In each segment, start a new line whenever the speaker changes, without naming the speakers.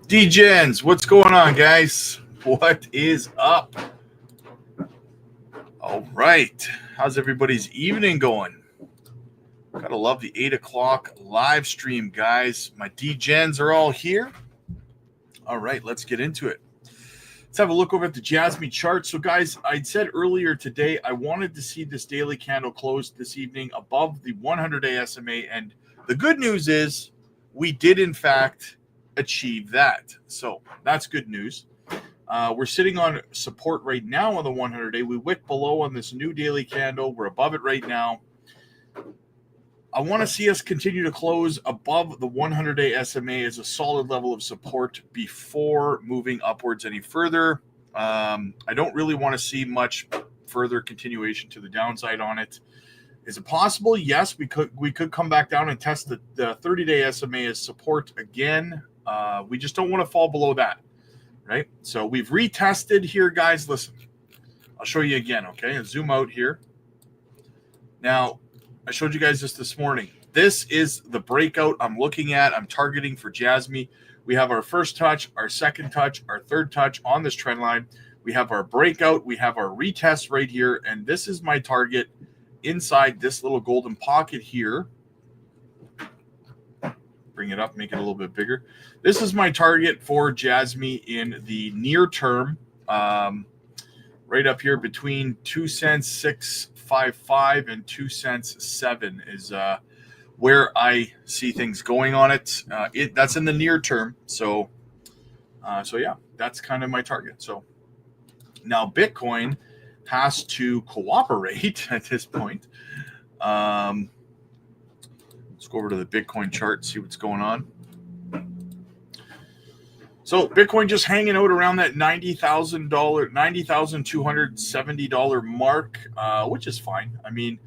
D-Gens, what's going on, guys? What is up? All right. How's everybody's evening going? Gotta love the 8 o'clock live stream, guys. My D-Gens are all here. All right, let's get into it. Let's have a look over at the Jasmy chart. So, guys, I said earlier today I wanted to see this daily candle close this evening above the 100-day SMA. And the good news is we did, in fact, achieve that. So that's good news. We're sitting on support right now on the 100-day. We wick below on this new daily candle. We're above it right now. I want to see us continue to close above the 100-day SMA as a solid level of support before moving upwards any further. I don't really want to see much further continuation to the downside on it. Is it possible? Yes, we could come back down and test the 30-day SMA as support again. We just don't want to fall below that, right? So we've retested here, guys. Listen, I'll show you again, okay? I'll zoom out here. Now, I showed you guys this morning. This is the breakout I'm looking at. I'm targeting for Jasmy. We have our first touch, our second touch, our third touch on this trend line. We have our breakout. We have our retest right here, and this is my target inside this little golden pocket here. Bring it up, make it a little bit bigger. This is my target for Jasmy in the near term. Right up here between 2 cents 655 and 2 cents 7 is where I see things going on it. That's in the near term. So yeah, that's kind of my target. So now Bitcoin has to cooperate at this point. Let's go over to the Bitcoin chart and see what's going on. So Bitcoin just hanging out around that $90,270 mark, which is fine. I mean,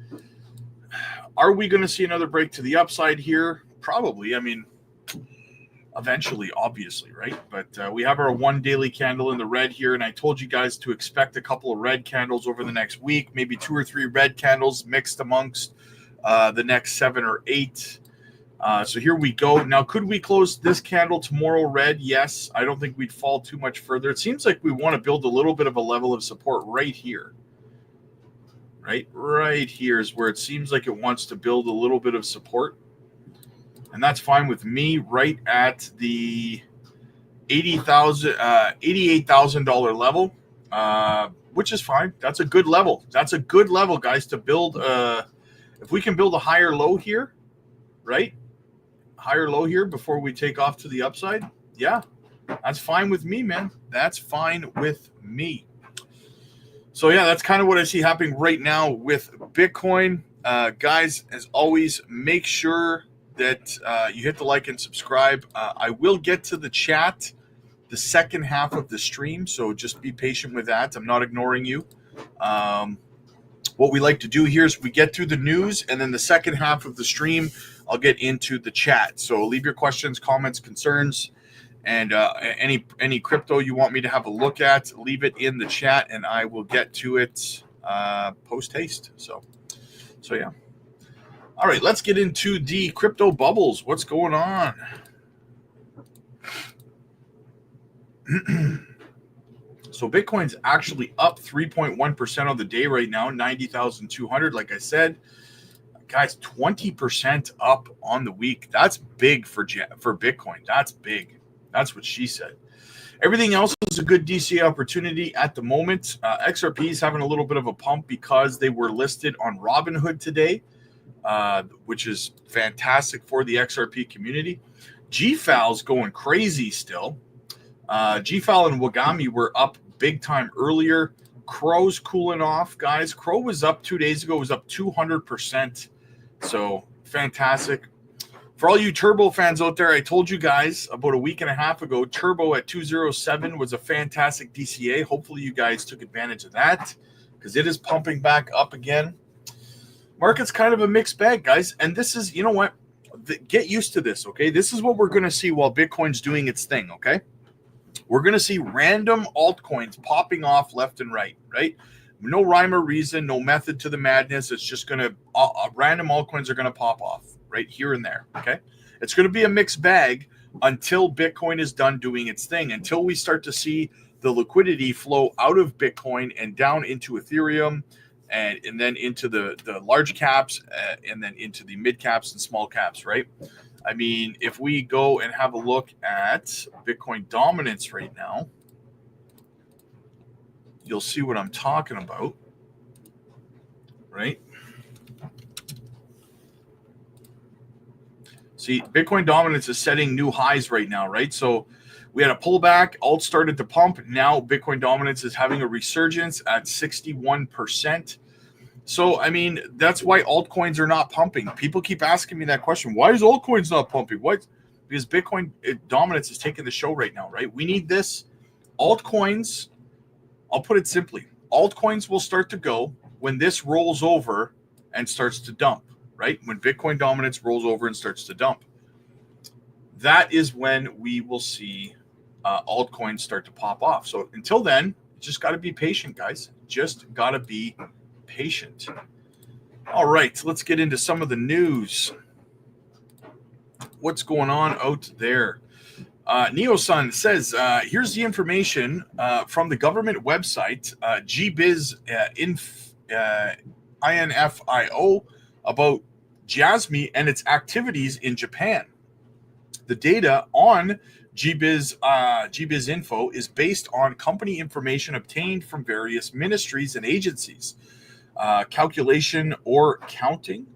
are we going to see another break to the upside here? Probably. I mean, eventually, obviously, right? But we have our one daily candle in the red here, and I told you guys to expect a couple of red candles over the next week, maybe 2 or 3 red candles mixed amongst the next 7 or 8. So here we go. Now, could we close this candle tomorrow red? Yes. I don't think we'd fall too much further. It seems like we want to build a little bit of a level of support right here. Right here is where it seems like it wants to build a little bit of support. And that's fine with me, right at the $88,000 level, which is fine. That's a good level. That's a good level, guys, to build. If we can build a higher low here, right? Higher low here before we take off to the upside. Yeah, that's fine with me, man. That's fine with me. So yeah, that's kind of what I see happening right now with Bitcoin. Guys, as always, make sure that you hit the like and subscribe. I will get to the chat the second half of the stream, so just be patient with that. I'm not ignoring you. What we like to do here is we get through the news, and then the second half of the stream, I'll get into the chat. So leave your questions, comments, concerns, and any crypto you want me to have a look at, leave it in the chat, and I will get to it post haste. So yeah. All right, let's get into the crypto bubbles. What's going on? So Bitcoin's actually up 3.1% on the day right now, 90,200. Like I said, guys, 20% up on the week. That's big for Bitcoin. That's big. That's what she said. Everything else is a good DCA opportunity at the moment. XRP is having a little bit of a pump because they were listed on Robinhood today, which is fantastic for the XRP community. GFAL's going crazy still. GFAL and Wagami were up big time earlier. Crow's cooling off, guys. Crow was up 2 days ago, was up 200%. So fantastic. For all you Turbo fans out there, I told you guys about a week and a half ago, Turbo at 207 was a fantastic DCA. Hopefully you guys took advantage of that because it is pumping back up again. Market's kind of a mixed bag, guys. And this is, you know what? Get used to this, okay? This is what we're going to see while Bitcoin's doing its thing, okay? We're going to see random altcoins popping off left and right? No rhyme or reason, no method to the madness. It's just going to, random altcoins are going to pop off right here and there, okay? It's going to be a mixed bag, until Bitcoin is done doing its thing, until we start to see the liquidity flow out of Bitcoin and down into Ethereum and then into the large caps and then into the mid caps and small caps, right? I mean, if we go and have a look at Bitcoin dominance right now, you'll see what I'm talking about, right? See, Bitcoin dominance is setting new highs right now, right? So we had a pullback, alt started to pump. Now Bitcoin dominance is having a resurgence at 61%. So, I mean, that's why altcoins are not pumping. People keep asking me that question. Why is altcoins not pumping? What? Because Bitcoin dominance is taking the show right now, right? We need this. Altcoins, I'll put it simply, altcoins will start to go when this rolls over and starts to dump. Right? When Bitcoin dominance rolls over and starts to dump, that is when we will see altcoins start to pop off. So until then, you just got to be patient, guys. Just got to be patient. All right, let's get into some of the news. What's going on out there? Neosun says, here's the information from the government website, GBiz INFIO, about Jasmy and its activities in Japan. The data on GBiz Info is based on company information obtained from various ministries and agencies, calculation or counting,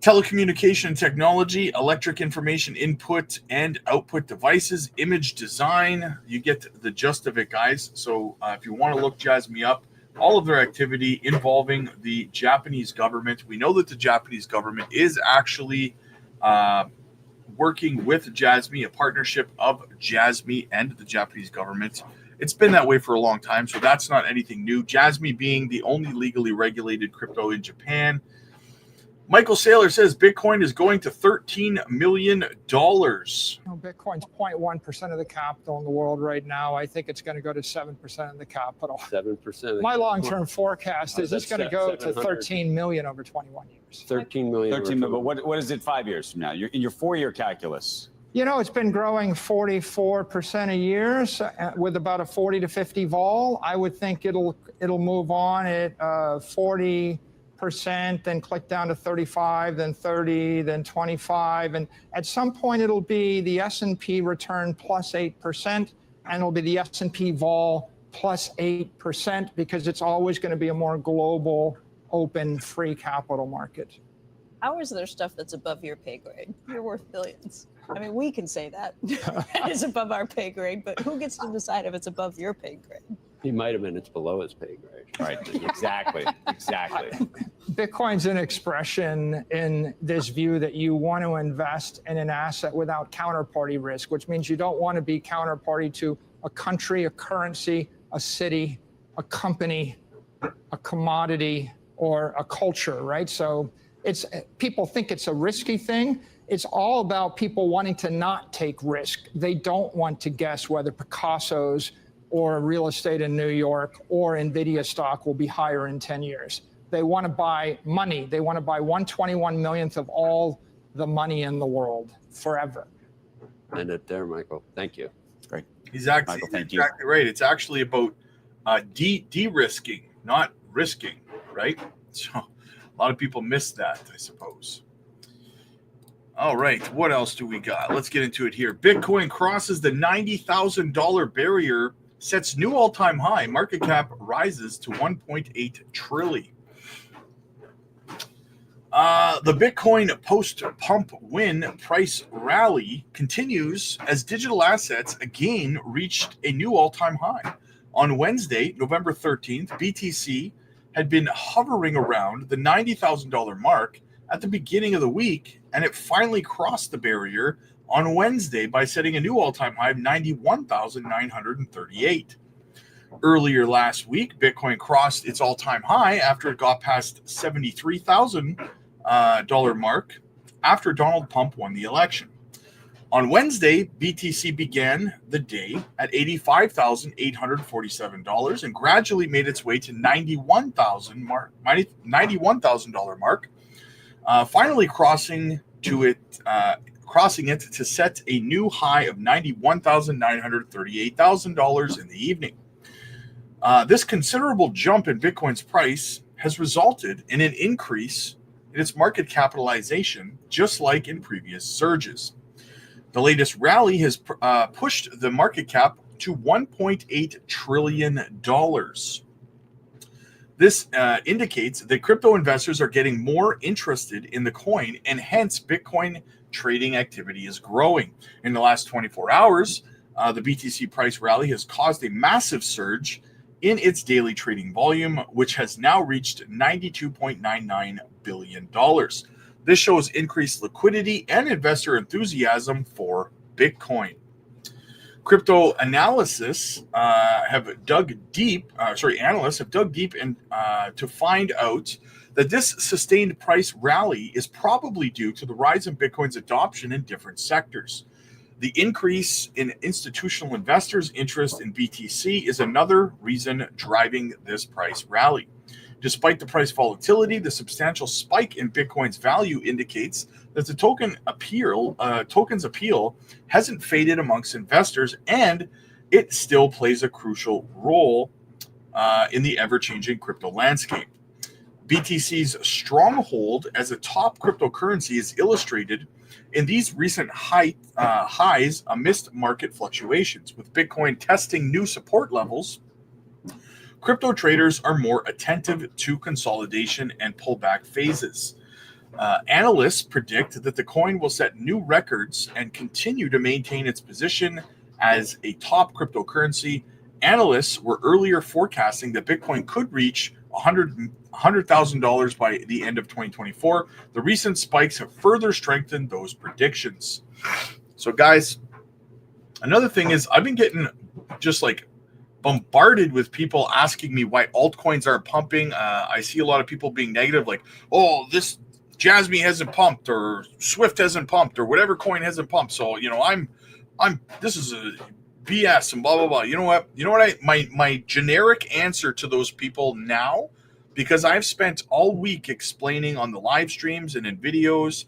telecommunication technology, electric information input and output devices, image design. You get the gist of it, guys. So if you want to look Jasmy up, all of their activity involving the Japanese government. We know that the Japanese government is actually working with Jasmy, a partnership of Jasmy and the Japanese government. It's been that way for a long time, so that's not anything new. Jasmy being the only legally regulated crypto in Japan. Michael Saylor says Bitcoin is going to $13 million.
Bitcoin's 0.1% of the capital in the world right now. I think it's going to go to 7% of the capital.
7%.
My long-term forecast is it's going to go to 13 million over 21 years.
13 million.
13 million. But what is it 5 years from now? You're in your 4-year calculus.
You know, it's been growing 44% a year with about a 40 to 50 vol. I would think it'll move on at 40%, then click down to 35, then 30, then 25. And at some point, it'll be the S&P return plus 8%, and it'll be the S&P vol plus 8%, because it's always going to be a more global, open, free capital market.
How is there stuff that's above your pay grade? You're worth billions. I mean, we can say that it's above our pay grade, but who gets to decide if it's above your pay grade?
He might have been it's below his pay grade.
Right. Exactly.
Bitcoin's an expression in this view that you want to invest in an asset without counterparty risk, which means you don't want to be counterparty to a country, a currency, a city, a company, a commodity, or a culture, right? So people think it's a risky thing. It's all about people wanting to not take risk. They don't want to guess whether Picasso's or real estate in New York or NVIDIA stock will be higher in 10 years. They want to buy money. They want to buy 1/21 millionth of all the money in the world forever.
End it there, Michael. Thank you.
Great.
He's exactly right. It's actually about de-risking, not risking, right? So a lot of people miss that, I suppose. All right, what else do we got? Let's get into it here. Bitcoin crosses the $90,000 barrier, sets new all-time high. Market cap rises to 1.8 trillion. The Bitcoin post-pump win price rally continues as digital assets again reached a new all-time high. On Wednesday, November 13th, BTC had been hovering around the $90,000 mark at the beginning of the week, and it finally crossed the barrier on Wednesday by setting a new all-time high of 91,938. Earlier last week, Bitcoin crossed its all-time high after it got past $73,000 mark after Donald Trump won the election. On Wednesday, BTC began the day at $85,847 and gradually made its way to $91,000 mark, finally crossing crossing it to set a new high of $91,938,000 in the evening. This considerable jump in Bitcoin's price has resulted in an increase in its market capitalization, just like in previous surges. The latest rally has pushed the market cap to $1.8 trillion. This indicates that crypto investors are getting more interested in the coin, and hence Bitcoin trading activity is growing. In the last 24 hours, the BTC price rally has caused a massive surge in its daily trading volume, which has now reached $92.99 billion. This shows increased liquidity and investor enthusiasm for Bitcoin. Crypto analysts have dug deep to find out that this sustained price rally is probably due to the rise in Bitcoin's adoption in different sectors. The increase in institutional investors' interest in BTC is another reason driving this price rally. Despite the price volatility, the substantial spike in Bitcoin's value indicates that the token's appeal hasn't faded amongst investors, and it still plays a crucial role in the ever-changing crypto landscape. BTC's stronghold as a top cryptocurrency is illustrated in these recent highs amidst market fluctuations. With Bitcoin testing new support levels, crypto traders are more attentive to consolidation and pullback phases. Analysts predict that the coin will set new records and continue to maintain its position as a top cryptocurrency. Analysts were earlier forecasting that Bitcoin could reach $100,000 by the end of 2024. The recent spikes have further strengthened those predictions. So, guys, another thing is I've been getting just like bombarded with people asking me why altcoins aren't pumping. I see a lot of people being negative, like, oh, this Jasmy hasn't pumped, or Swift hasn't pumped, or whatever coin hasn't pumped. So, this is a BS and blah, blah, blah. You know what? My generic answer to those people now, because I've spent all week explaining on the live streams and in videos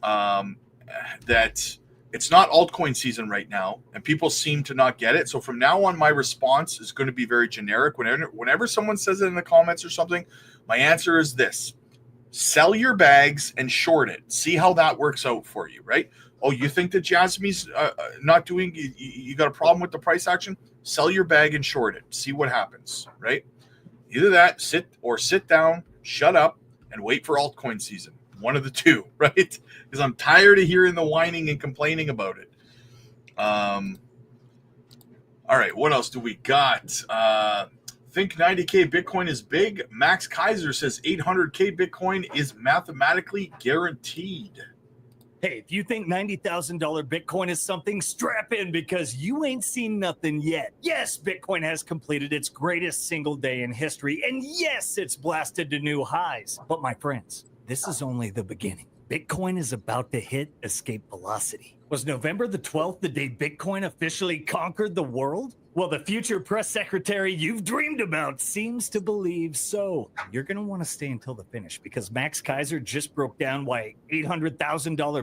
that it's not altcoin season right now, and people seem to not get it. So from now on, my response is going to be very generic. Whenever someone says it in the comments or something, my answer is this: sell your bags and short it. See how that works out for you, right? Oh, you think that Jasmy's not doing, you got a problem with the price action? Sell your bag and short it. See what happens, right? Either that, sit down, shut up, and wait for altcoin season. One of the two, right? Because I'm tired of hearing the whining and complaining about it. All right, what else do we got? Think 90K Bitcoin is big. Max Kaiser says 800K Bitcoin is mathematically guaranteed.
Hey, if you think $90,000 Bitcoin is something, strap in, because you ain't seen nothing yet. Yes, Bitcoin has completed its greatest single day in history, and yes, it's blasted to new highs. But my friends, this is only the beginning. Bitcoin is about to hit escape velocity. Was November the 12th the day Bitcoin officially conquered the world? Well, the future press secretary you've dreamed about seems to believe so. You're going to want to stay until the finish, because Max Kaiser just broke down why $800,000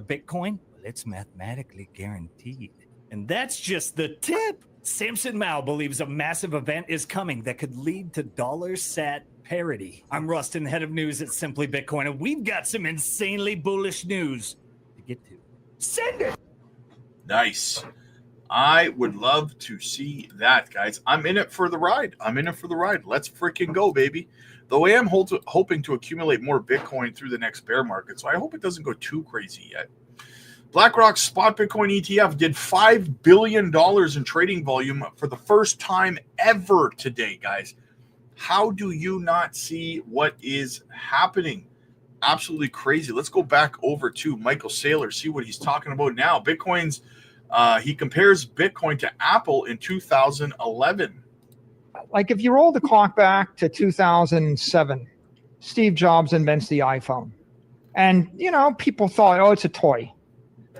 Bitcoin, well, it's mathematically guaranteed. And that's just the tip. Samson Mao believes a massive event is coming that could lead to dollar sat parity. I'm Rustin, head of news at Simply Bitcoin, and we've got some insanely bullish news to get to. Send it!
Nice. I would love to see that, guys. I'm in it for the ride. Let's freaking go, baby. The way I'm hoping to accumulate more Bitcoin through the next bear market, so I hope it doesn't go too crazy yet. BlackRock's spot Bitcoin ETF did $5 billion in trading volume for the first time ever today, guys. How do you not see what is happening? Absolutely crazy. Let's go back over to Michael Saylor, see what he's talking about now. Bitcoin's he compares Bitcoin to Apple in 2011.
Like if you roll the clock back to 2007, Steve Jobs invents the iPhone. And, people thought, oh, it's a toy.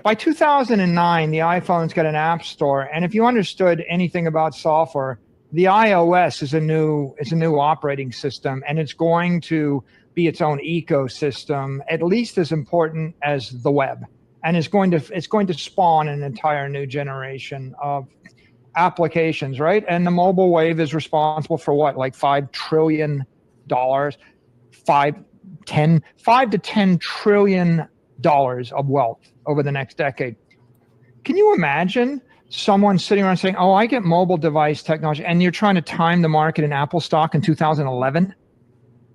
By 2009, the iPhone's got an app store. And if you understood anything about software, the iOS is a new operating system, and it's going to be its own ecosystem, at least as important as the web. and it's going to spawn an entire new generation of applications, right? And the mobile wave is responsible for what, like $5 trillion, $5 to $10 trillion of wealth over the next decade. Can you imagine someone sitting around saying, oh, I get mobile device technology, and you're trying to time the market in Apple stock in 2011?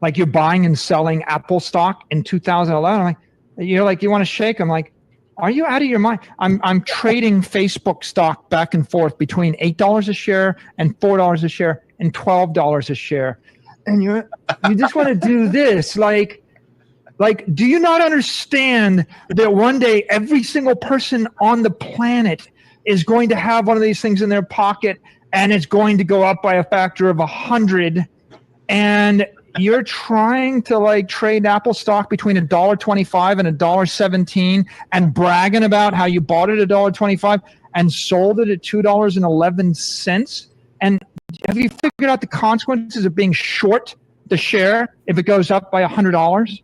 Like you're buying and selling Apple stock in 2011? I'm like, you want to shake? I'm like, are you out of your mind? I'm trading Facebook stock back and forth between $8 a share and $4 a share and $12 a share. And you just want to do this. Like, do you not understand that one day every single person on the planet is going to have one of these things in their pocket, and it's going to go up by a factor of 100, and you're trying to like trade Apple stock between $1.25 and $1.17 and bragging about how you bought it at $1.25 and sold it at $2.11? And have you figured out the consequences of being short the share if it goes up by $100?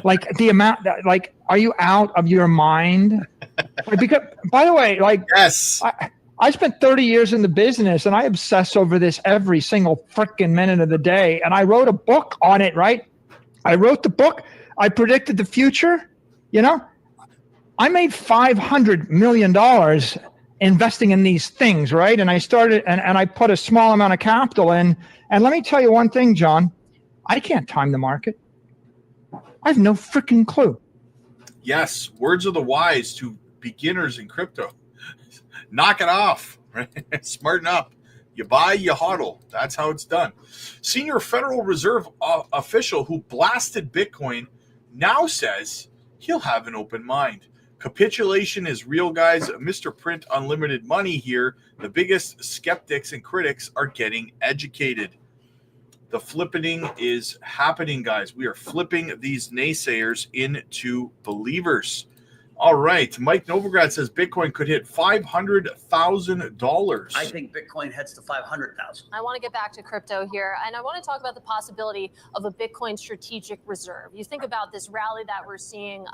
Like the amount that, like, are you out of your mind? Because, by the way, like,
Yes.
I spent 30 years in the business, and I obsess over this every single freaking minute of the day. And I wrote a book on it, right? I wrote the book. I predicted the future. You know, I made $500 million investing in these things, right? And I started, and I put a small amount of capital in. And let me tell you one thing, John, I can't time the market. I have no freaking clue.
Yes. Words of the wise to beginners in crypto. Knock it off, right? Smarten up. You buy, you hodl. That's how it's done. Senior Federal Reserve official who blasted Bitcoin now says he'll have an open mind. Capitulation is real, guys. Mr. Print Unlimited Money here. The biggest skeptics and critics are getting educated. The flippening is happening, guys. We are flipping these naysayers into believers. All right. Mike Novograd says Bitcoin could hit $500,000.
I think Bitcoin heads to 500,000.
I want to get back to crypto here, and I want to talk about the possibility of a Bitcoin strategic reserve. You think about this rally that we're seeing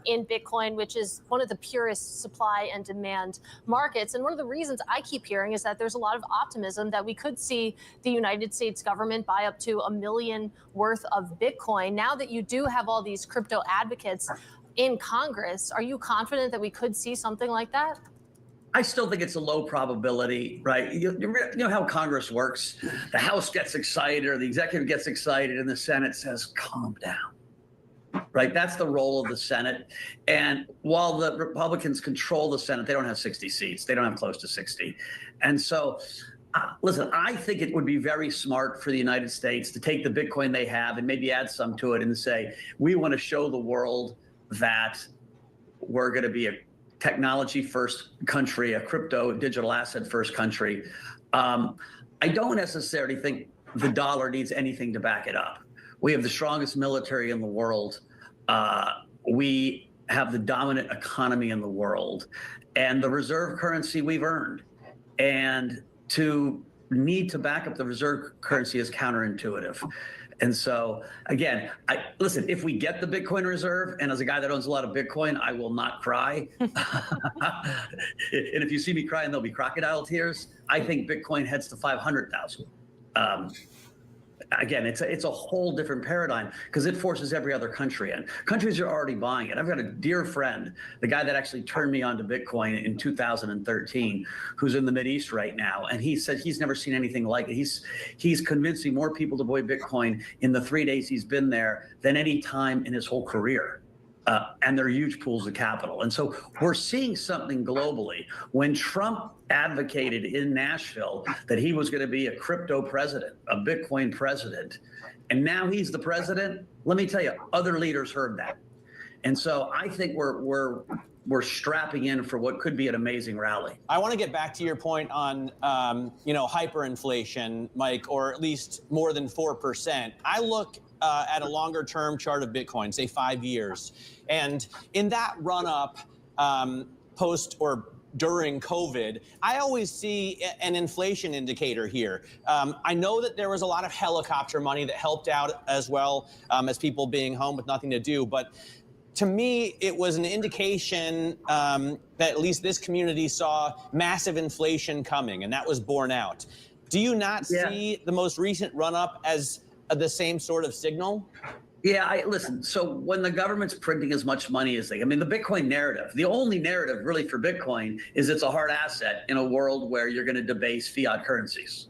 in Bitcoin, which is one of the purest supply and demand markets. And one of the reasons I keep hearing is that there's a lot of optimism that we could see the United States government buy up to $1 million worth of Bitcoin. Now that you do have all these crypto advocates in Congress, are you confident that we could see something like that?
I still think it's a low probability, right? You know how Congress works. The House gets excited or the executive gets excited and the Senate says, calm down, right? That's the role of the Senate. And while the Republicans control the Senate, they don't have 60 seats. They don't have close to 60. And so, listen, I think it would be very smart for the United States to take the Bitcoin they have and maybe add some to it and say, we want to show the world that we're going to be a technology first country, a crypto digital asset first country. I don't necessarily think the dollar needs anything to back it up. We have the strongest military in the world. We have the dominant economy in the world and the reserve currency we've earned. And to need to back up the reserve currency is counterintuitive. And so, again, listen, if we get the Bitcoin reserve, and as a guy that owns a lot of Bitcoin, I will not cry. And if you see me crying, there'll be crocodile tears. I think Bitcoin heads to 500,000. Again, it's a whole different paradigm because it forces every other country in. Countries are already buying it. I've got a dear friend, the guy that actually turned me on to Bitcoin in 2013, who's in the Mideast right now. And he said he's never seen anything like it. He's convincing more people to buy Bitcoin in the 3 days he's been there than any time in his whole career. And they're huge pools of capital. And so we're seeing something globally. When Trump advocated in Nashville that he was going to be a crypto president, a Bitcoin president, and now he's the president, let me tell you, other leaders heard that. And so I think we're strapping in for what could be an amazing rally.
I want to get back to your point on, hyperinflation, Mike, or at least more than 4%. I look at a longer term chart of Bitcoin, say 5 years. And in that run up post or during COVID, I always see an inflation indicator here. I know that there was a lot of helicopter money that helped out as well as people being home with nothing to do. But to me, it was an indication that at least this community saw massive inflation coming, and that was borne out. Do you not see the most recent run-up as the same sort of signal?
Yeah, listen, so when the government's printing as much money as the Bitcoin narrative, the only narrative really for Bitcoin is it's a hard asset in a world where you're going to debase fiat currencies.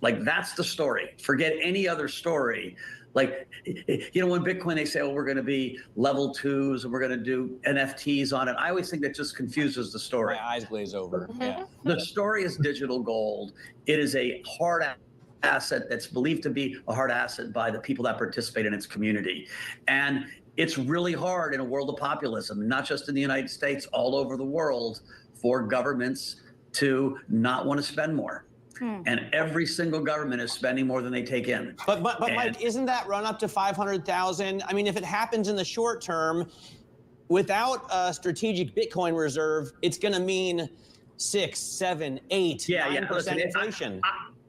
Like, that's the story. Forget any other story. Like, when Bitcoin, they say, oh, we're going to be level 2s and we're going to do NFTs on it. I always think that just confuses the story.
My eyes glaze over. Yeah.
The story is digital gold. It is a hard asset that's believed to be a hard asset by the people that participate in its community. And it's really hard in a world of populism, not just in the United States, all over the world, for governments to not want to spend more. And every single government is spending more than they take in.
But Mike, isn't that run up to 500,000? I mean, if it happens in the short term, without a strategic Bitcoin reserve, it's going to mean 6, 7, 8, 9% inflation.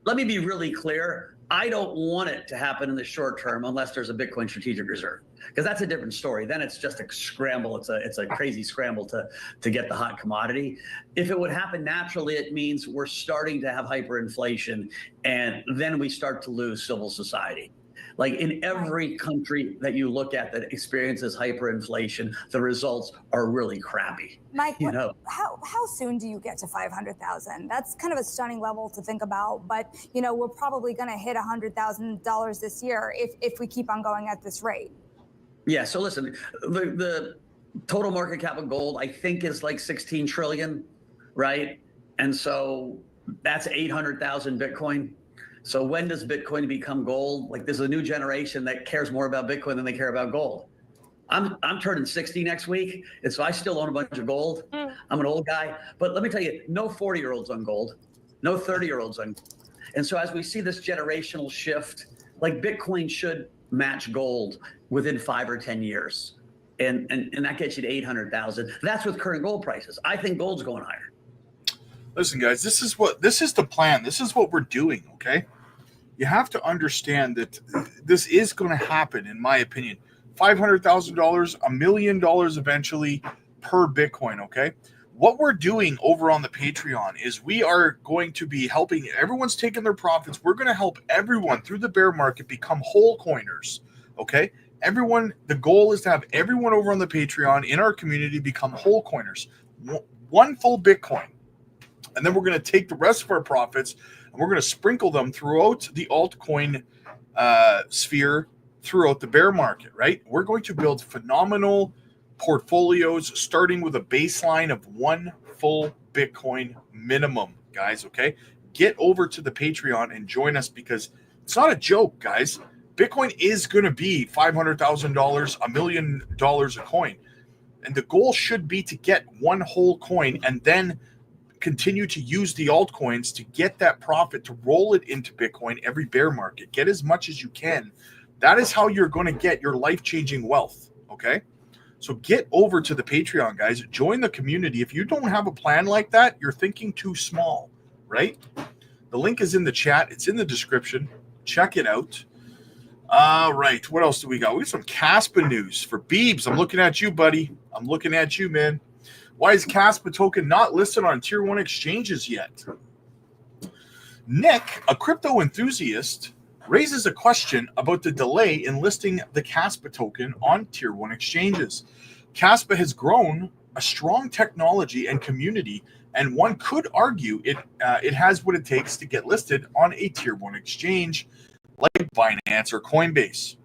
Let me be really clear. I don't want it to happen in the short term unless there's a Bitcoin strategic reserve, because that's a different story. Then it's just a scramble. It's a crazy scramble to get the hot commodity. If it would happen naturally, it means we're starting to have hyperinflation, and then we start to lose civil society. Like, in every country that you look at that experiences hyperinflation, the results are really crappy.
Mike, how soon do you get to 500,000? That's kind of a stunning level to think about, but we're probably going to hit $100,000 this year if we keep on going at this rate.
Yeah. So listen, the total market cap of gold, I think, is like 16 trillion, right? And so that's 800,000 Bitcoin. So when does Bitcoin become gold? Like, there's a new generation that cares more about Bitcoin than they care about gold. I'm turning 60 next week, and so I still own a bunch of gold. I'm an old guy, but let me tell you, no 40-year-olds on gold, no 30-year-olds on. And so as we see this generational shift, like, Bitcoin should match gold within 5 or 10 years, and that gets you to 800,000. That's with current gold prices. I think gold's going higher.
Listen, guys, this is the plan. This is what we're doing, okay? You have to understand that this is going to happen, in my opinion. $500,000, $1 million eventually per Bitcoin, okay? What we're doing over on the Patreon is we are going to be helping. Everyone's taking their profits. We're going to help everyone through the bear market become whole coiners, okay? Everyone, the goal is to have everyone over on the Patreon in our community become whole coiners. One full Bitcoin. And then we're going to take the rest of our profits and we're going to sprinkle them throughout the altcoin sphere, throughout the bear market, right? We're going to build phenomenal portfolios starting with a baseline of 1 full Bitcoin minimum, guys, okay? Get over to the Patreon and join us, because it's not a joke, guys. Bitcoin is going to be $500,000, $1 million a coin. And the goal should be to get one whole coin and then continue to use the altcoins to get that profit, to roll it into Bitcoin every bear market. Get as much as you can. That is how you're going to get your life-changing wealth, okay? So get over to the Patreon, guys. Join the community. If you don't have a plan like that, you're thinking too small, right? The link is in the chat. It's in the description. Check it out. All right. What else do we got? We got some Caspa news for Beebs. I'm looking at you, buddy. I'm looking at you, man. Why is Caspa token not listed on tier 1 exchanges yet? Nick, a crypto enthusiast, raises a question about the delay in listing the Caspa token on tier 1 exchanges. Caspa has grown a strong technology and community, and one could argue it has what it takes to get listed on a tier 1 exchange like Binance or Coinbase.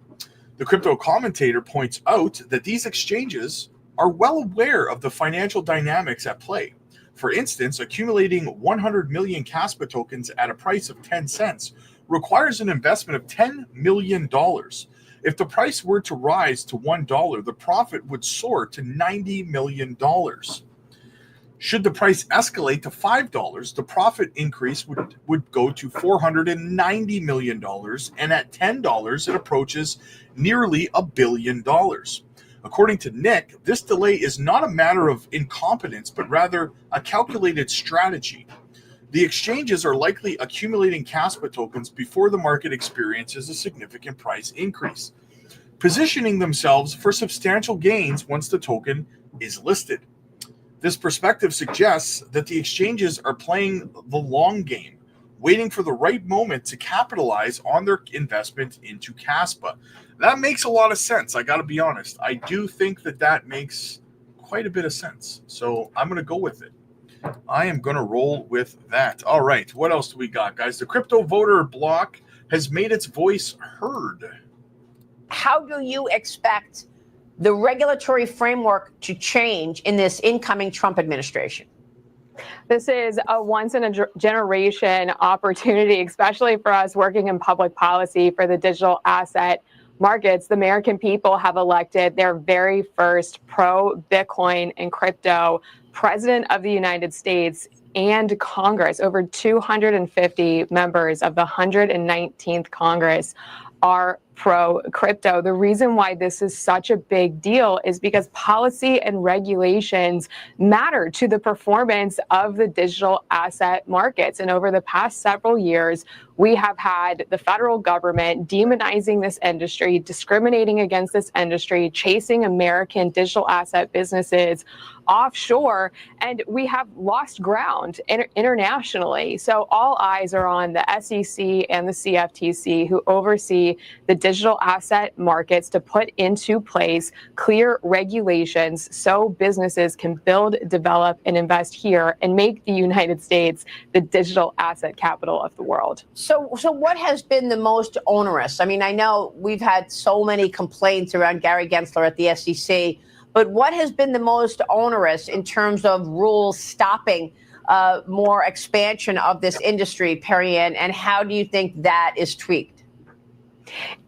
The crypto commentator points out that these exchanges are well aware of the financial dynamics at play. For instance, accumulating 100 million Caspa tokens at a price of 10 cents requires an investment of $10 million. If the price were to rise to $1, the profit would soar to $90 million. Should the price escalate to $5, the profit increase would go to $490 million, and at $10, it approaches nearly $1 billion. According to Nick, this delay is not a matter of incompetence, but rather a calculated strategy. The exchanges are likely accumulating Caspa tokens before the market experiences a significant price increase. positioning themselves for substantial gains once the token is listed. This perspective suggests that the exchanges are playing the long game, waiting for the right moment to capitalize on their investment into Caspa. That makes a lot of sense. I got to be honest. I do think that makes quite a bit of sense. So I'm going to go with it. I am going to roll with that. All right. What else do we got, guys? The crypto voter bloc has made its voice heard.
How do you expect the regulatory framework to change in this incoming Trump administration?
This is a once-in-a-generation opportunity, especially for us working in public policy for the digital asset markets. The American people have elected their very first pro-Bitcoin and crypto president of the United States and Congress. Over 250 members of the 119th Congress are pro-crypto. The reason why this is such a big deal is because policy and regulations matter to the performance of the digital asset markets. And over the past several years, we have had the federal government demonizing this industry, discriminating against this industry, chasing American digital asset businesses offshore, and we have lost ground internationally. So all eyes are on the SEC and the CFTC, who oversee the digital asset markets, to put into place clear regulations so businesses can build, develop, and invest here and make the United States the digital asset capital of the world.
So what has been the most onerous? I mean, I know we've had so many complaints around Gary Gensler at the SEC, but what has been the most onerous in terms of rules stopping more expansion of this industry, Perry-Ann, and how do you think that is tweaked?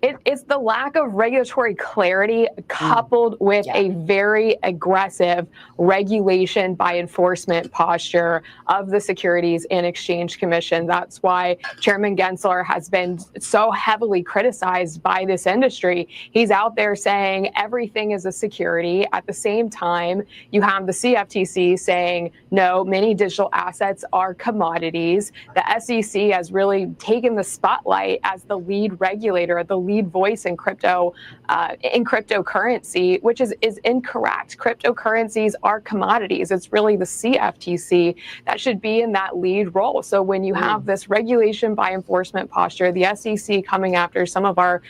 It's the lack of regulatory clarity coupled with a very aggressive regulation by enforcement posture of the Securities and Exchange Commission. That's why Chairman Gensler has been so heavily criticized by this industry. He's out there saying everything is a security. At the same time, you have the CFTC saying, no, many digital assets are commodities. The SEC has really taken the spotlight as the lead regulator, the lead voice in cryptocurrency, which is incorrect. Cryptocurrencies are commodities. It's really the CFTC that should be in that lead role. So when you have this regulation by enforcement posture, the SEC coming after some of our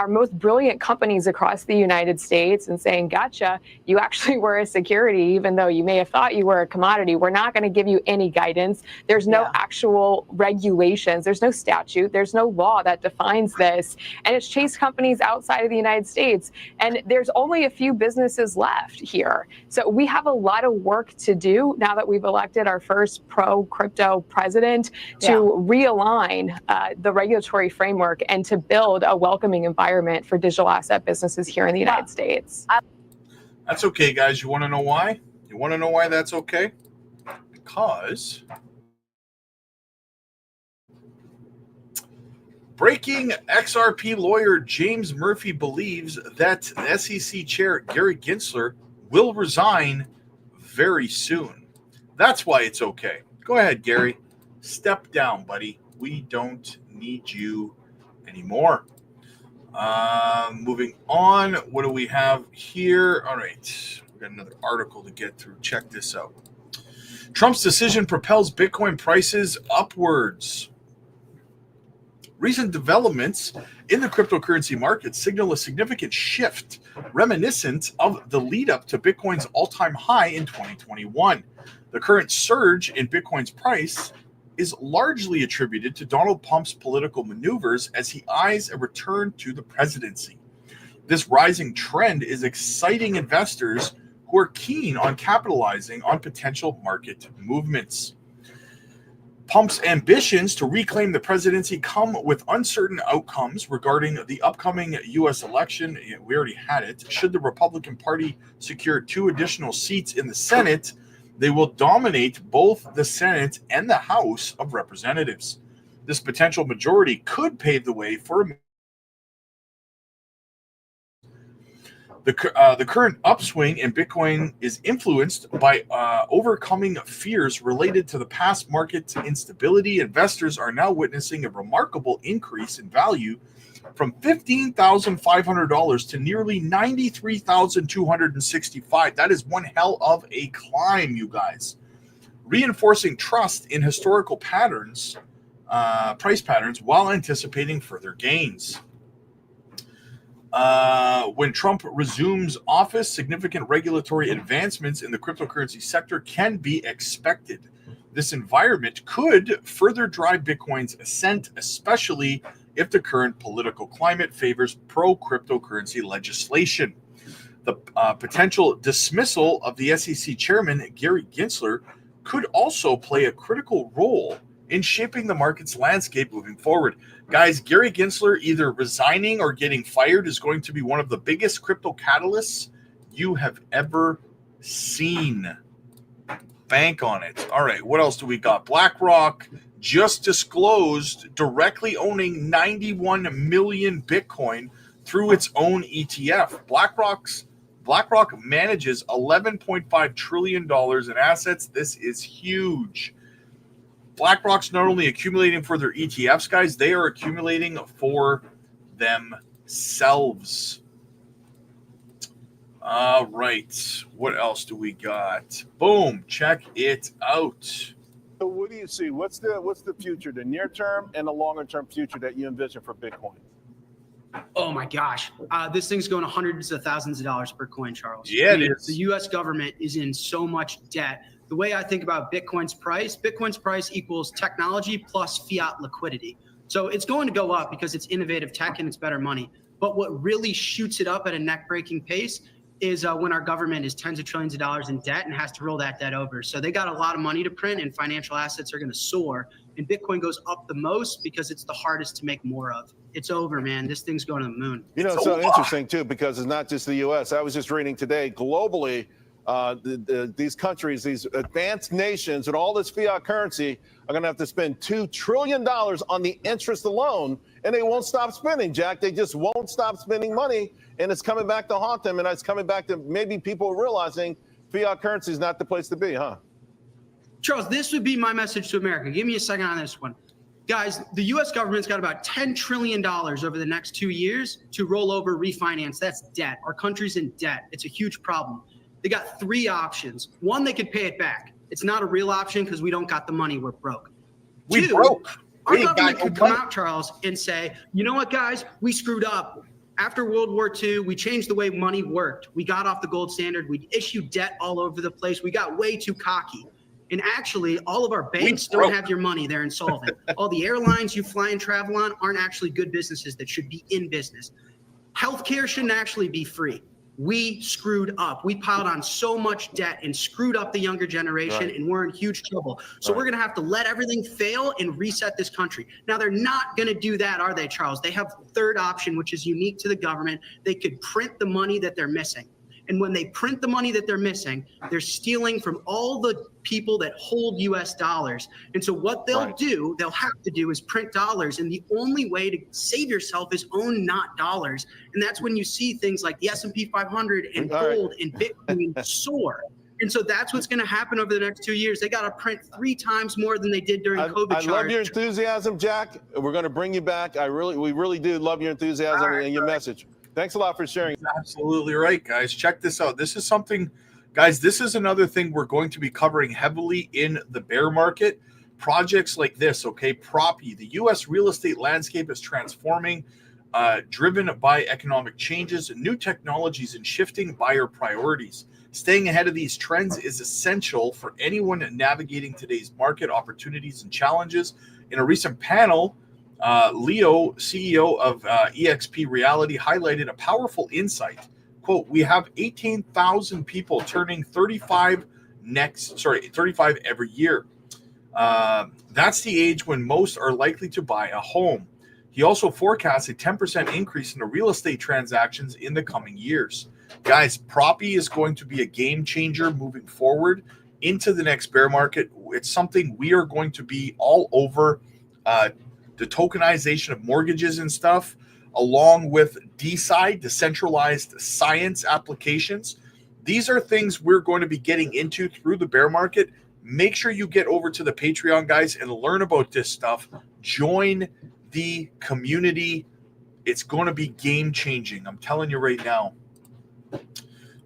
most brilliant companies across the United States and saying, gotcha, you actually were a security, even though you may have thought you were a commodity. We're not going to give you any guidance. There's no actual regulations. There's no statute. There's no law that defines this. And it's chased companies outside of the United States. And there's only a few businesses left here. So we have a lot of work to do now that we've elected our first pro-crypto president to realign the regulatory framework and to build a welcoming environment for digital asset businesses here in the United States.
That's okay, guys. You want to know why? You want to know why that's okay? Because breaking XRP lawyer James Murphy believes that SEC Chair Gary Gensler will resign very soon. That's why it's okay. Go ahead, Gary. Step down, buddy. We don't need you anymore. Moving on, what do we have here? All right, we got another article to get through. Check this out. Trump's decision propels Bitcoin prices upwards. Recent developments in the cryptocurrency market signal a significant shift reminiscent of the lead up to Bitcoin's all-time high in 2021. The current surge in Bitcoin's price is largely attributed to Donald Trump's political maneuvers as he eyes a return to the presidency. This rising trend is exciting investors who are keen on capitalizing on potential market movements. Trump's ambitions to reclaim the presidency come with uncertain outcomes regarding the upcoming U.S. election. We already had it. Should the Republican Party secure 2 additional seats in the Senate, they will dominate both the Senate and the House of Representatives. This potential majority could pave the way for The current upswing in Bitcoin is influenced by overcoming fears related to the past market instability. Investors are now witnessing a remarkable increase in value from $15,500 to nearly $93,265. That is one hell of a climb, you guys. Reinforcing trust in historical patterns, price patterns, while anticipating further gains. When Trump resumes office, significant regulatory advancements in the cryptocurrency sector can be expected. This environment could further drive Bitcoin's ascent, especially if the current political climate favors pro-cryptocurrency legislation. The potential dismissal of the SEC chairman, Gary Gensler, could also play a critical role in shaping the market's landscape moving forward. Guys, Gary Gensler either resigning or getting fired is going to be one of the biggest crypto catalysts you have ever seen. Bank on it. All right, what else do we got? BlackRock just disclosed directly owning 91 million Bitcoin through its own ETF. BlackRock manages $11.5 trillion in assets. This is huge. BlackRock's not only accumulating for their ETFs, guys, they are accumulating for themselves. All right. What else do we got? Boom. Check it out.
So what do you see? What's the future, the near term and the longer term future that you envision for Bitcoin?
Oh my gosh. This thing's going to hundreds of thousands of dollars per coin, Charles.
Yeah, it is.
The US government is in so much debt. The way I think about Bitcoin's price equals technology plus fiat liquidity. So it's going to go up because it's innovative tech and it's better money. But what really shoots it up at a neck-breaking pace is when our government is tens of trillions of dollars in debt and has to roll that debt over. So they got a lot of money to print and financial assets are going to soar. And Bitcoin goes up the most because it's the hardest to make more of. It's over, man. This thing's going to the moon.
You know, it's so interesting, too, because it's not just the U.S. I was just reading today, globally, these countries, these advanced nations, and all this fiat currency are going to have to spend $2 trillion on the interest alone, and they won't stop spending, Jack. They just won't stop spending money, and it's coming back to haunt them, and it's coming back to maybe people realizing fiat currency is not the place to be, huh?
Charles, this would be my message to America. Give me a second on this one. Guys, the U.S. government's got about $10 trillion over the next 2 years to roll over, refinance. That's debt. Our country's in debt. It's a huge problem. They got three options. One, they could pay it back. It's not a real option because we don't got the money. We're broke.
We broke.
Our government could come out, Charles, and say, you know what, guys? We screwed up. After World War II, we changed the way money worked. We got off the gold standard. We issued debt all over the place. We got way too cocky. And actually, all of our banks don't have your money. They're insolvent. All the airlines you fly and travel on aren't actually good businesses that should be in business. Healthcare shouldn't actually be free. We screwed up. We piled on so much debt and screwed up the younger generation, and we're in huge trouble. So we're going to have to let everything fail and reset this country. Now, they're not going to do that, are they, Charles? They have the third option, which is unique to the government. They could print the money that they're missing. And when they print the money that they're missing, they're stealing from all the people that hold US dollars. And so what they'll do, they'll have to do is print dollars. And the only way to save yourself is own not dollars. And that's when you see things like the S&P 500 and gold and Bitcoin soar. And so that's what's going to happen over the next 2 years. They got to print 3 times more than they did during COVID.
I love your enthusiasm, Jack. We're going to bring you back. We really do love your enthusiasm and your message. Thanks a lot for sharing.
Absolutely right, guys. Check this out. This is something, guys, this is another thing we're going to be covering heavily in the bear market. Projects like this, okay? Propy, the U.S. real estate landscape is transforming, driven by economic changes, new technologies, and shifting buyer priorities. Staying ahead of these trends is essential for anyone navigating today's market opportunities and challenges. In a recent panel, Leo, CEO of EXP Reality, highlighted a powerful insight. Quote, we have 18,000 people turning 35 every year. That's the age when most are likely to buy a home. He also forecasts a 10% increase in the real estate transactions in the coming years. Guys, Propy is going to be a game changer moving forward into the next bear market. It's something we are going to be all over. The tokenization of mortgages and stuff. along with DeSci, decentralized science applications. These are things we're going to be getting into through the bear market. Make sure you get over to the Patreon, guys, and learn about this stuff. Join the community. It's going to be game-changing. I'm telling you right now.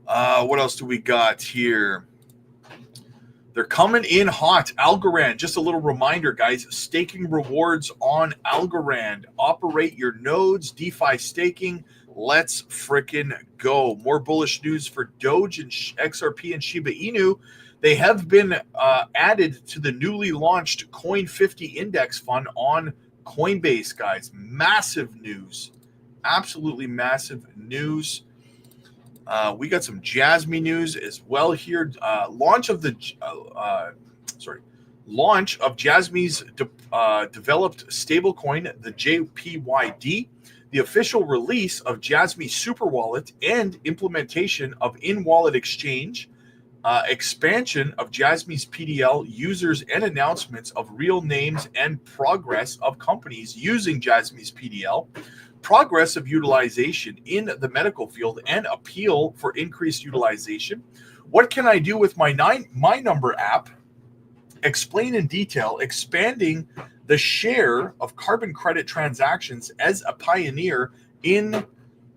What else do we got here? They're coming in hot. Algorand, just a little reminder, guys. Staking rewards on Algorand. Operate your nodes, DeFi staking. Let's frickin' go. More bullish news for Doge and XRP and Shiba Inu. They have been added to the newly launched Coin 50 index fund on Coinbase, guys. Massive news. Absolutely massive news. We got some Jasmy news as well here. Launch of Jasmy's developed stablecoin, the JPYD. The official release of Jasmy Super Wallet and implementation of in-wallet exchange, expansion of Jasmy's PDL users and announcements of real names and progress of companies using Jasmy's PDL, progress of utilization in the medical field and appeal for increased utilization. What can I do with my My Number app? Explain in detail, expanding the share of carbon credit transactions as a pioneer in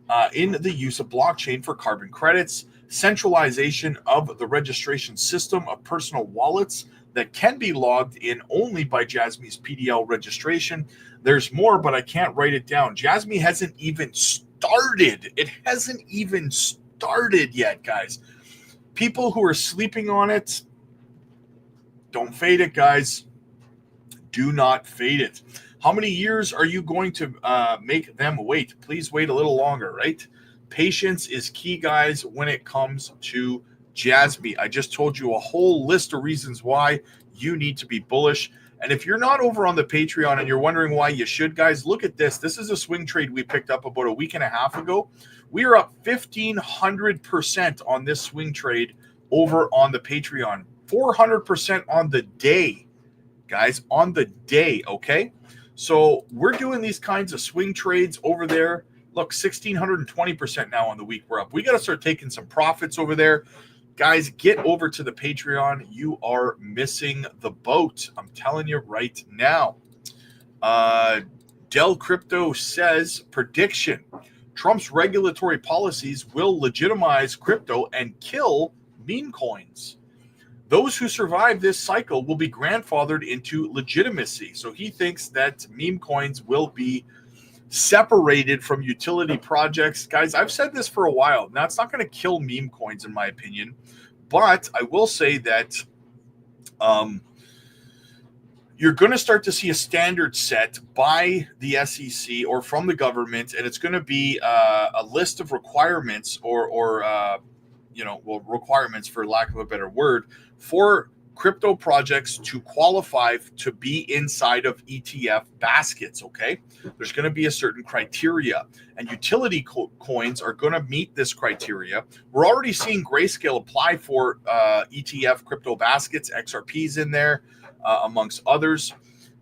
the use of blockchain for carbon credits, centralization of the registration system of personal wallets that can be logged in only by Jasmy's PDL registration. There's more, but I can't write it down. Jasmy hasn't even started. It hasn't even started yet, guys. People who are sleeping on it, don't fade it, guys. Do not fade it. How many years are you going to make them wait? Please wait a little longer, right? Patience is key, guys, when it comes to Jasmy. I just told you a whole list of reasons why you need to be bullish. And if you're not over on the Patreon and you're wondering why you should, guys, look at this. This is a swing trade we picked up about a week and a half ago. We are up 1,500% on this swing trade over on the Patreon. 400% on the day, guys, on the day, okay? So we're doing these kinds of swing trades over there. Look, 1,620% now on the week we're up. We got to start taking some profits over there. Guys, get over to the Patreon. You are missing the boat. I'm telling you right now. Dell Crypto says, prediction. Trump's regulatory policies will legitimize crypto and kill meme coins. Those who survive this cycle will be grandfathered into legitimacy. So he thinks that meme coins will be separated from utility projects. Guys, I've said this for a while. Now, it's not going to kill meme coins, in my opinion. But I will say that you're going to start to see a standard set by the SEC or from the government, and it's going to be a list of requirements requirements, for lack of a better word, for crypto projects to qualify to be inside of ETF baskets, okay? There's going to be a certain criteria, and utility coins are going to meet this criteria. We're already seeing Grayscale apply for ETF crypto baskets, XRPs in there, amongst others.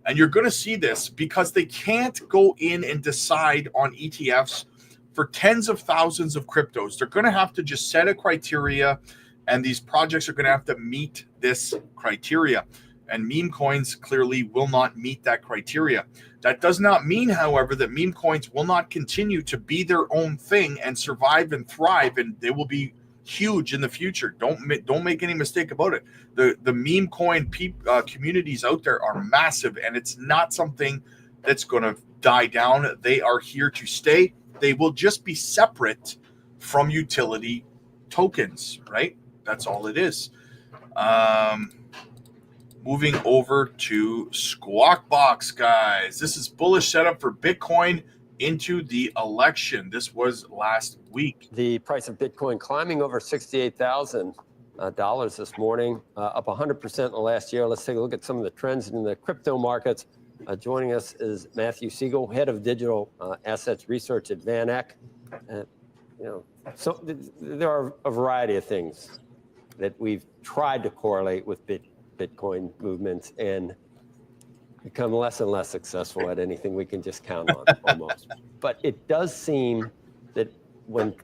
And you're going to see this because they can't go in and decide on ETFs for tens of thousands of cryptos. They're going to have to just set a criteria, and these projects are going to have to meet this criteria. And meme coins clearly will not meet that criteria. That does not mean, however, that meme coins will not continue to be their own thing and survive and thrive, and they will be huge in the future. Don't make any mistake about it. The meme coin communities out there are massive, and it's not something that's going to die down. They are here to stay. They will just be separate from utility tokens, right? That's all it is. Moving over to Squawk Box, guys. This is bullish setup for Bitcoin into the election. This was last week.
The price of Bitcoin climbing over $68,000 this morning, up 100% in the last year. Let's take a look at some of the trends in the crypto markets. Joining us is Matthew Siegel, head of digital assets research at Van Eck. So there are a variety of things that we've tried to correlate with Bitcoin movements, and become less and less successful at anything we can just count on, almost. But it does seem that when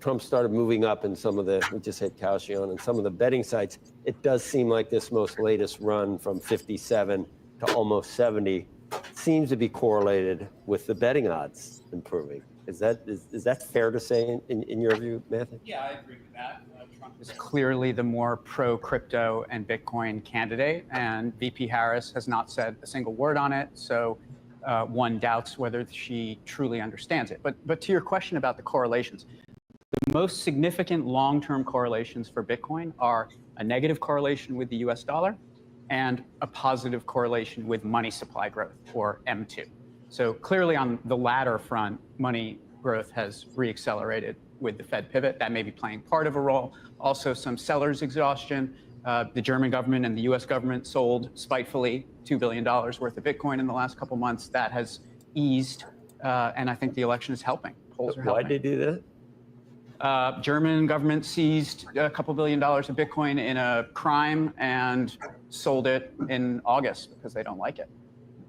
Trump started moving up in some of the, we just had Kaushi on, and some of the betting sites, it does seem like this most latest run from 57 to almost 70 seems to be correlated with the betting odds improving. Is that fair to say in your view, Matthew?
Yeah, I agree with that. Trump is clearly the more pro-crypto and Bitcoin candidate, and VP Harris has not said a single word on it, so one doubts whether she truly understands it. But to your question about the correlations, the most significant long-term correlations for Bitcoin are a negative correlation with the US dollar and a positive correlation with money supply growth, or M2. So clearly on the latter front, money growth has reaccelerated with the Fed pivot. That may be playing part of a role. Also some sellers exhaustion. The German government and the US government sold spitefully $2 billion worth of Bitcoin in the last couple months. That has eased, and I think the election is helping. Polls are helping.
Why'd they do that?
German government seized a couple $1 billion of Bitcoin in a crime and sold it in August because they don't like it.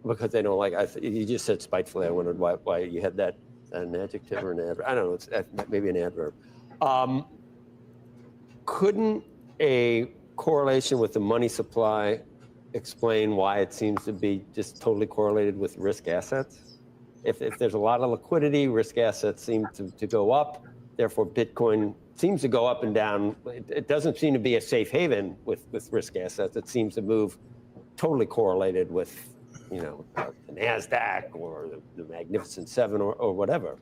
Because they don't like, you just said spitefully. I wondered why you had that, an adjective or an adverb. I don't know, it's maybe an adverb. Couldn't a correlation with the money supply explain why it seems to be just totally correlated with risk assets? If there's a lot of liquidity, risk assets seem to go up. Therefore, Bitcoin seems to go up and down. It doesn't seem to be a safe haven with risk assets. It seems to move totally correlated with, the NASDAQ or the Magnificent Seven or whatever.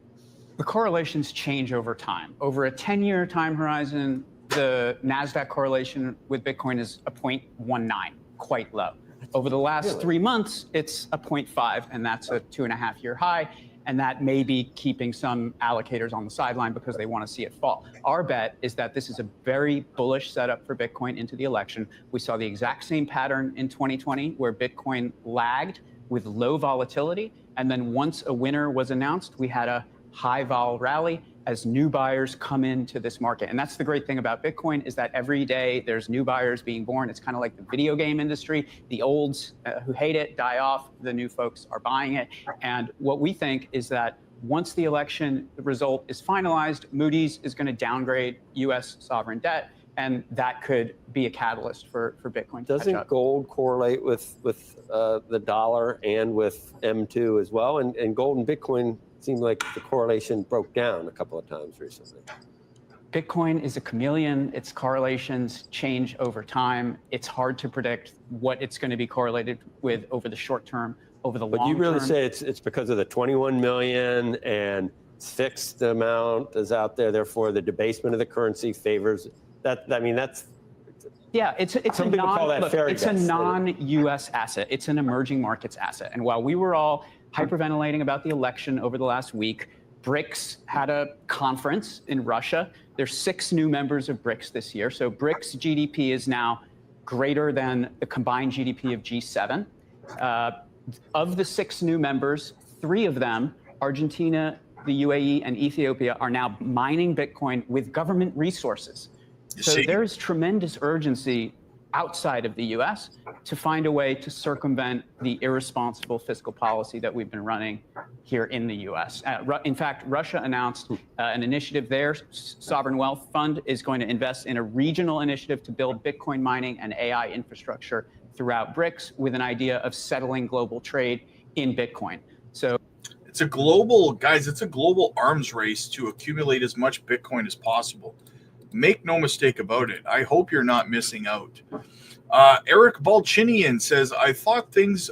The correlations change over time. Over a 10-year time horizon, the NASDAQ correlation with Bitcoin is a 0.19, quite low. Over the last 3 months, it's a 0.5, and that's a 2.5-year high. And that may be keeping some allocators on the sideline because they want to see it fall. Our bet is that this is a very bullish setup for Bitcoin into the election. We saw the exact same pattern in 2020 where Bitcoin lagged with low volatility. And then once a winner was announced, we had a high vol rally as new buyers come into this market. And that's the great thing about Bitcoin, is that every day there's new buyers being born. It's kind of like the video game industry. The olds who hate it die off. The new folks are buying it. And what we think is that once the election result is finalized, Moody's is going to downgrade U.S. sovereign debt. And that could be a catalyst for Bitcoin to
Doesn't
catch up.
gold correlate with the dollar and with M2 as well? And gold and Bitcoin seemed like the correlation broke down a couple of times recently.
Bitcoin is a chameleon. Its correlations change over time. It's hard to predict what it's going to be correlated with over the short term, over the long term.
But you really say it's because of the 21 million and fixed amount is out there, therefore the debasement of the currency favors that. I mean, that's.
Yeah, it's
some people call that fairy
it's a
dust.
non-U.S. asset. It's an emerging markets asset. And while we were all hyperventilating about the election over the last week, BRICS had a conference in Russia. There's 6 new members of BRICS this year. So BRICS GDP is now greater than the combined GDP of G7. Of the 6 new members, 3 of them, Argentina, the UAE, and Ethiopia, are now mining Bitcoin with government resources. So there's tremendous urgency outside of the US to find a way to circumvent the irresponsible fiscal policy that we've been running here in the US. In fact, Russia announced an initiative. Their sovereign wealth fund is going to invest in a regional initiative to build Bitcoin mining and AI infrastructure throughout BRICS with an idea of settling global trade in Bitcoin. So
it's a global, guys, it's a global arms race to accumulate as much Bitcoin as possible. Make no mistake about it. I hope you're not missing out. Eric Balchinian says, I thought things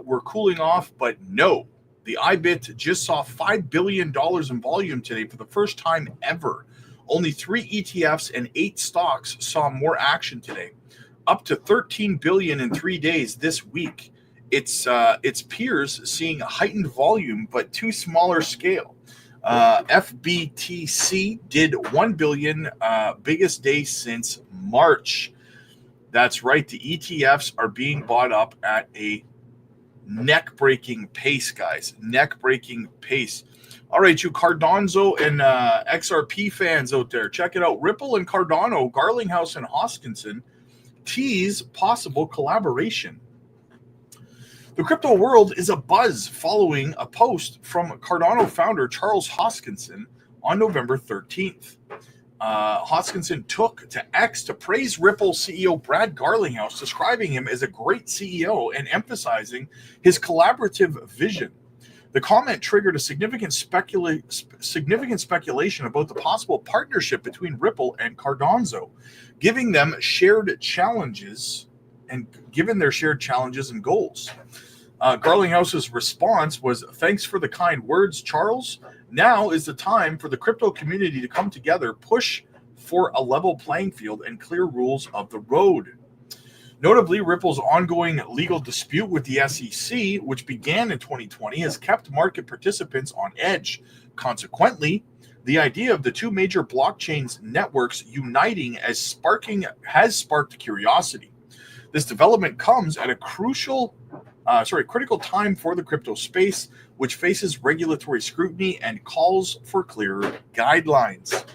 were cooling off, but no. The IBIT just saw $5 billion in volume today for the first time ever. Only 3 ETFs and 8 stocks saw more action today. Up to 13 billion in 3 days this week. It's peers seeing a heightened volume, but too smaller scale. FBTC did 1 billion, biggest day since March. That's right. The ETFs are being bought up at a neck-breaking pace, guys. Neck-breaking pace. All right, you Cardano and XRP fans out there, check it out. Ripple and Cardano, Garlinghouse and Hoskinson tease possible collaboration. The crypto world is abuzz following a post from Cardano founder Charles Hoskinson on November 13th. Hoskinson took to X to praise Ripple CEO Brad Garlinghouse, describing him as a great CEO and emphasizing his collaborative vision. The comment triggered a significant speculation about the possible partnership between Ripple and Cardano, given their shared challenges and goals. Garlinghouse's response was, "Thanks for the kind words, Charles. Now is the time for the crypto community to come together, push for a level playing field, and clear rules of the road." Notably, Ripple's ongoing legal dispute with the SEC, which began in 2020, has kept market participants on edge. Consequently, the idea of the two major blockchains networks uniting has sparked curiosity. This development comes at a critical time for the crypto space, which faces regulatory scrutiny and calls for clearer guidelines.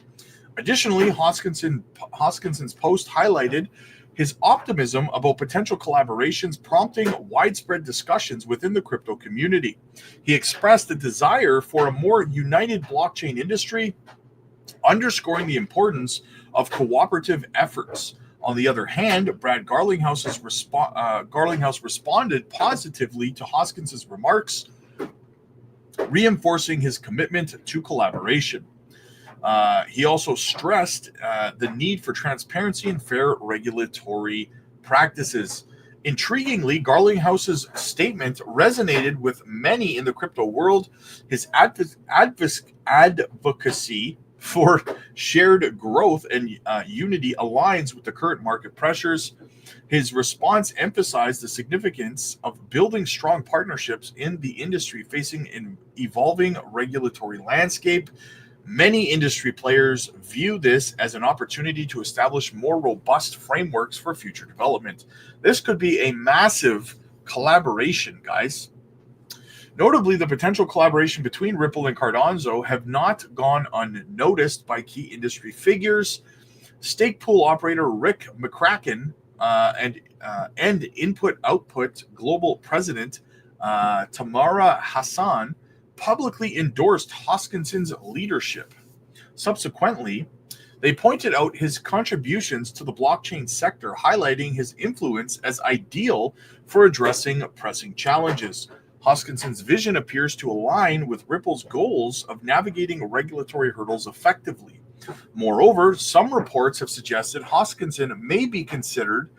Additionally, Hoskinson's post highlighted his optimism about potential collaborations, prompting widespread discussions within the crypto community. He expressed a desire for a more united blockchain industry, underscoring the importance of cooperative efforts. On the other hand, Brad Garlinghouse responded positively to Hoskinson's remarks, reinforcing his commitment to collaboration. He also stressed the need for transparency and fair regulatory practices. Intriguingly, Garlinghouse's statement resonated with many in the crypto world. His advocacy for shared growth and unity aligns with the current market pressures. His response emphasized the significance of building strong partnerships in the industry facing an evolving regulatory landscape. Many industry players view this as an opportunity to establish more robust frameworks for future development. This could be a massive collaboration, guys. Notably, the potential collaboration between Ripple and Cardano have not gone unnoticed by key industry figures. Stake pool operator Rick McCracken and Input-Output Global President Tamara Hassan publicly endorsed Hoskinson's leadership. Subsequently, they pointed out his contributions to the blockchain sector, highlighting his influence as ideal for addressing pressing challenges. Hoskinson's vision appears to align with Ripple's goals of navigating regulatory hurdles effectively. Moreover, some reports have suggested Hoskinson may be considered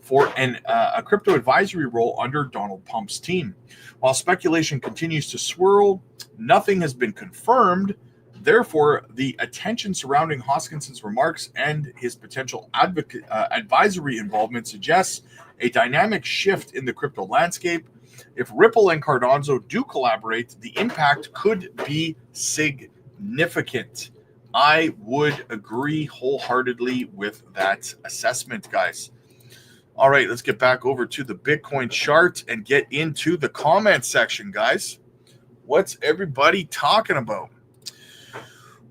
for a crypto advisory role under Donald Pump's team. While speculation continues to swirl, nothing has been confirmed. Therefore, the attention surrounding Hoskinson's remarks and his potential advisory involvement suggests a dynamic shift in the crypto landscape. If Ripple and Cardano do collaborate, the impact could be significant. I would agree wholeheartedly with that assessment, guys. All right, let's get back over to the Bitcoin chart and get into the comment section, guys. What's everybody talking about?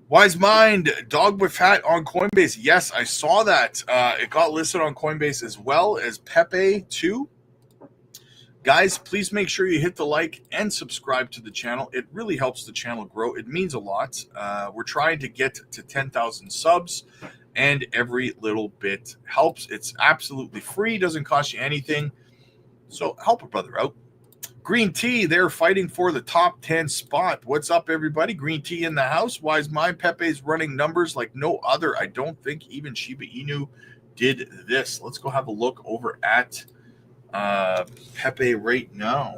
Wise Mind, dog with hat on Coinbase. Yes, I saw that. It got listed on Coinbase as well as Pepe too. Guys, please make sure you hit the like and subscribe to the channel. It really helps the channel grow. It means a lot. We're trying to get to 10,000 subs, and every little bit helps. It's absolutely free, doesn't cost you anything. So help a brother out. Green Tea, they're fighting for the top 10 spot. What's up, everybody? Green Tea in the house. Wise Mind, Pepe's running numbers like no other. I don't think even Shiba Inu did this. Let's go have a look over at Pepe right now.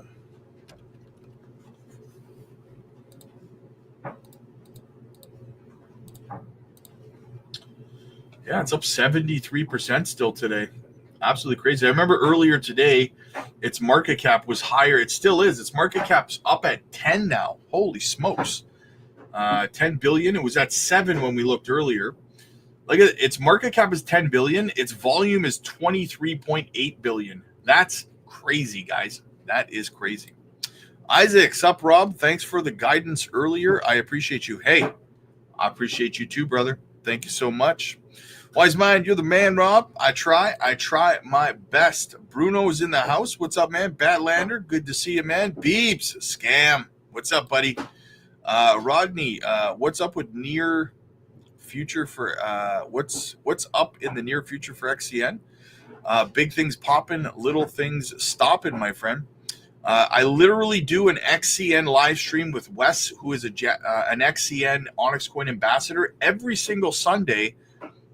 Yeah, it's up 73% still today. Absolutely crazy. I remember earlier today, its market cap was higher. It still is. Its market cap's up at 10 now. Holy smokes. 10 billion. It was at 7 when we looked earlier. Like, its market cap is 10 billion. Its volume is 23.8 billion. That's crazy, guys. That is crazy. Isaac, sup, Rob? Thanks for the guidance earlier. I appreciate you. Hey, I appreciate you too, brother. Thank you so much. Wise Mind, you're the man, Rob. I try my best. Bruno's in the house. What's up, man? Batlander, good to see you, man. Beebs, scam. What's up, buddy? Rodney, what's up with near future for what's up in the near future for XCN? Big things popping, little things stopping, my friend. I literally do an XCN live stream with Wes, who is an XCN Onyx Coin ambassador, every single Sunday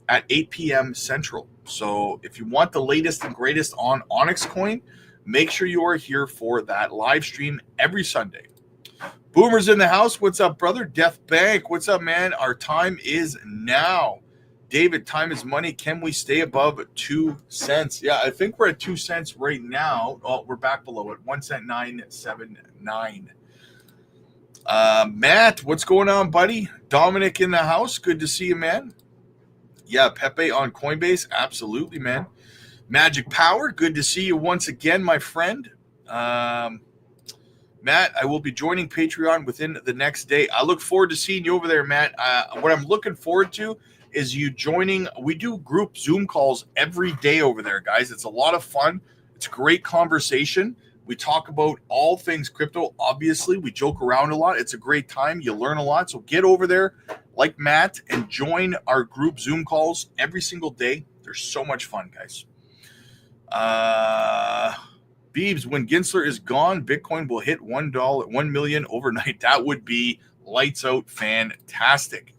at 8 p.m. Central. So if you want the latest and greatest on Onyx Coin, make sure you are here for that live stream every Sunday. Boomer's in the house. What's up, brother? Death Bank. What's up, man? Our time is now. David, time is money. Can we stay above 2 cents? Yeah, I think we're at 2 cents right now. Oh, we're back below it. 1 cent 979. Matt, what's going on, buddy? Dominic in the house. Good to see you, man. Yeah, Pepe on Coinbase. Absolutely, man. Magic Power. Good to see you once again, my friend. Matt, I will be joining Patreon within the next day. I look forward to seeing you over there, Matt. What I'm looking forward to is you joining. We do group Zoom calls every day over there, guys. It's a lot of fun. It's a great conversation. We talk about all things crypto. Obviously, we joke around a lot. It's a great time. You learn a lot. So get over there like Matt and join our group Zoom calls every single day. They're so much fun, guys. Beebs, when Gensler is gone, Bitcoin will hit $1 million overnight. That would be lights out, fantastic.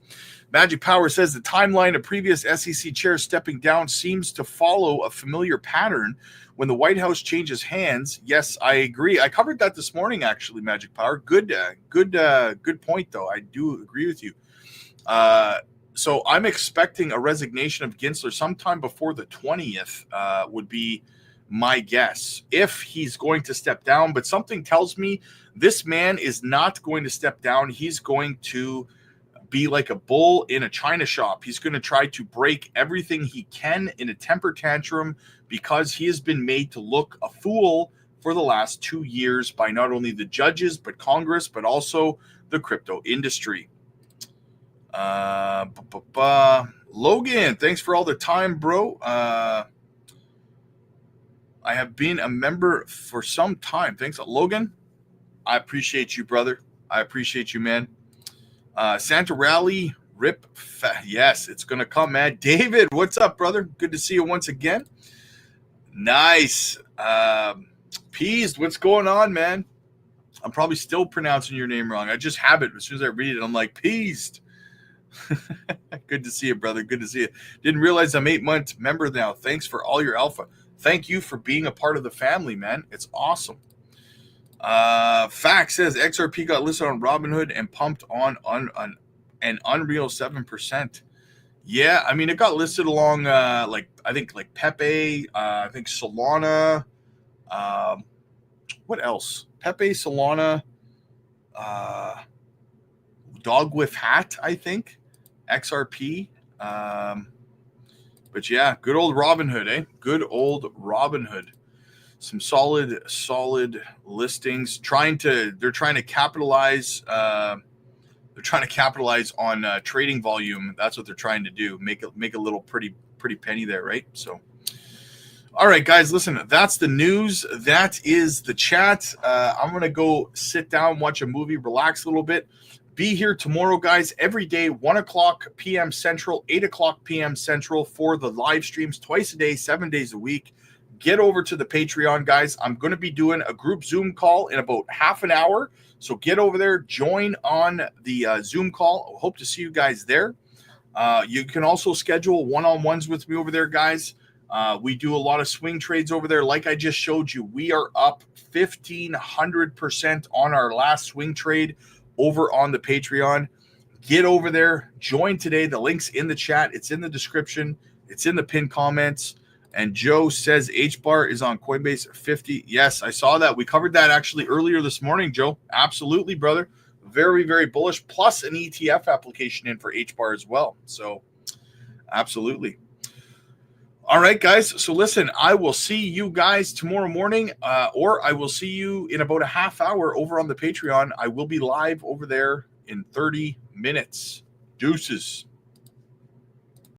Magic Power says the timeline of previous SEC chairs stepping down seems to follow a familiar pattern when the White House changes hands. Yes, I agree. I covered that this morning, actually, Magic Power. Good point, though. I do agree with you. So I'm expecting a resignation of Gensler sometime before the 20th would be my guess, if he's going to step down. But something tells me this man is not going to step down. He's going to be like a bull in a china shop. He's going to try to break everything he can in a temper tantrum because he has been made to look a fool for the last 2 years by not only the judges, but Congress, but also the crypto industry. Logan, thanks for all the time, bro. I have been a member for some time. Thanks, Logan. I appreciate you, brother. I appreciate you, man. Santa Rally, rip. Yes, it's going to come, man. David, what's up, brother? Good to see you once again. Nice. Peased, what's going on, man? I'm probably still pronouncing your name wrong. I just have it. As soon as I read it, I'm like, peased. Good to see you, brother. Good to see you. Didn't realize I'm 8-month member now. Thanks for all your alpha. Thank you for being a part of the family, man. It's awesome. Fact says XRP got listed on Robinhood and pumped on an unreal 7%. Yeah, I mean, it got listed along I think Pepe, I think Solana. What else? Pepe, Solana, Dog with Hat, I think, XRP. But yeah, good old Robinhood, eh? Good old Robinhood. Some solid listings. They're trying to capitalize. They're trying to capitalize on trading volume. That's what they're trying to do. Make a little pretty penny there, right? So, all right, guys, listen. That's the news. That is the chat. I'm gonna go sit down, watch a movie, relax a little bit. Be here tomorrow, guys, every day, 1 o'clock p.m. Central, 8 o'clock p.m. Central for the live streams twice a day, 7 days a week. Get over to the Patreon, guys. I'm going to be doing a group Zoom call in about half an hour. So get over there, join on the Zoom call. Hope to see you guys there. You can also schedule one-on-ones with me over there, guys. We do a lot of swing trades over there. Like I just showed you, we are up 1,500% on our last swing trade over on the Patreon. Get over there, join today. The link's in the chat. It's in the description. It's in the pinned comments. And Joe says HBAR is on Coinbase 50. Yes, I saw that. We covered that actually earlier this morning, Joe. Absolutely, brother. Very, very bullish. Plus an ETF application in for HBAR as well. So absolutely. All right, guys. So listen, I will see you guys tomorrow morning, or I will see you in about a half hour over on the Patreon. I will be live over there in 30 minutes. Deuces.